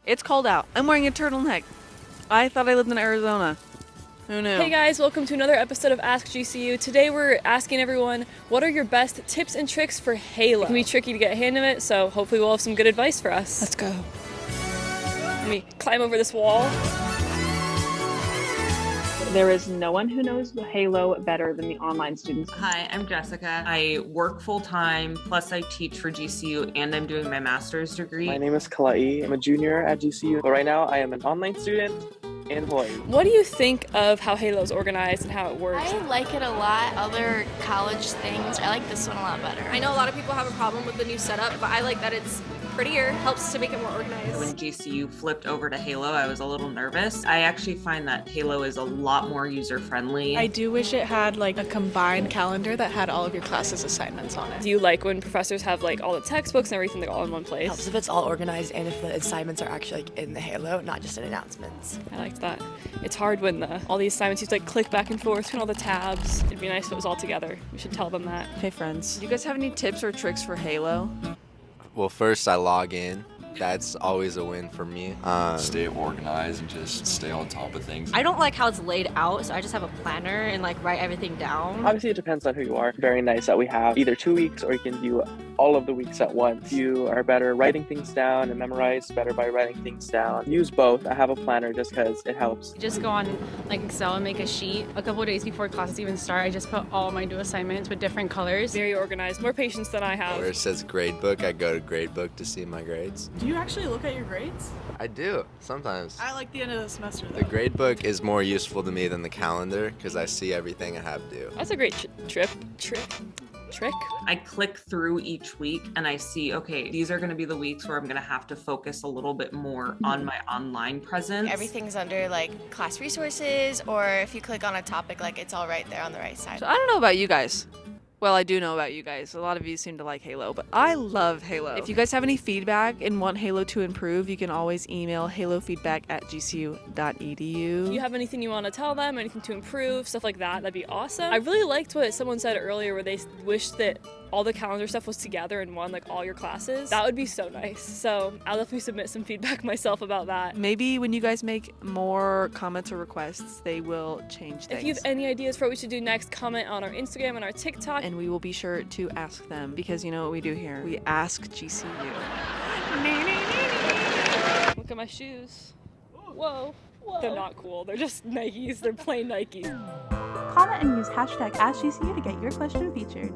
It's cold out. I'm wearing a turtleneck. I thought I lived in Arizona. Who knew? Hey guys, welcome to another episode of Ask GCU. Today we're asking everyone, what are your best tips and tricks for Halo? It can be tricky to get a hand of it, so hopefully we'll have some good advice for us. Let's go. Let me climb over this wall. There is no one who knows Halo better than the online students. Hi, I'm Jessica. I work full-time, plus I teach for GCU and I'm doing my master's degree. My name is Kalai. I'm a junior at GCU, but right now I am an online student in Hawaii. What do you think of how Halo's organized and how it works? I like it a lot. Other college things, I like this one a lot better. I know a lot of people have a problem with the new setup, but I like that it's prettier, helps to make it more organized. When GCU flipped over to Halo, I was a little nervous. I actually find that Halo is a lot more user-friendly. I do wish it had like a combined calendar that had all of your classes assignments on it. Do you like when professors have like all the textbooks and everything like all in one place? Helps if it's all organized and if the assignments are actually like in the Halo, not just in announcements. I liked that. It's hard when all the assignments you have to like click back and forth between all the tabs. It'd be nice if it was all together. We should tell them that. Hey friends, do you guys have any tips or tricks for Halo? Well, first I log in. That's always a win for me. Stay organized and just stay on top of things. I don't like how it's laid out, so I just have a planner and like write everything down. Obviously, it depends on who you are. Very nice that we have either 2 weeks or you can do all of the weeks at once. You are better writing things down and memorize better by writing things down. Use both. I have a planner just because it helps. Just go on like Excel and make a sheet. A couple of days before classes even start, I just put all my new assignments with different colors. Very organized, more patience than I have. Where it says gradebook, I go to gradebook to see my grades. Do you actually look at your grades? I do, sometimes. I like the end of the semester though. The gradebook is more useful to me than the calendar because I see everything I have to do. That's a great trick. I click through each week and I see, okay, these are going to be the weeks where I'm going to have to focus a little bit more on my online presence. Everything's under like class resources, or if you click on a topic, like it's all right there on the right side. So I don't know about you guys. Well, I do know about you guys. A lot of you seem to like Halo, but I love Halo. If you guys have any feedback and want Halo to improve, you can always email halofeedback@gcu.edu. If you have anything you want to tell them, anything to improve, stuff like that, that'd be awesome. I really liked what someone said earlier where they wished that all the calendar stuff was together in one, like all your classes. That would be so nice. So I'll definitely submit some feedback myself about that. Maybe when you guys make more comments or requests, they will change things. If you have any ideas for what we should do next, comment on our Instagram and our TikTok. And we will be sure to ask them because you know what we do here. We ask GCU. Look at my shoes. Whoa. They're not cool. They're just Nikes. They're plain Nikes. Comment and use hashtag AskGCU to get your question featured.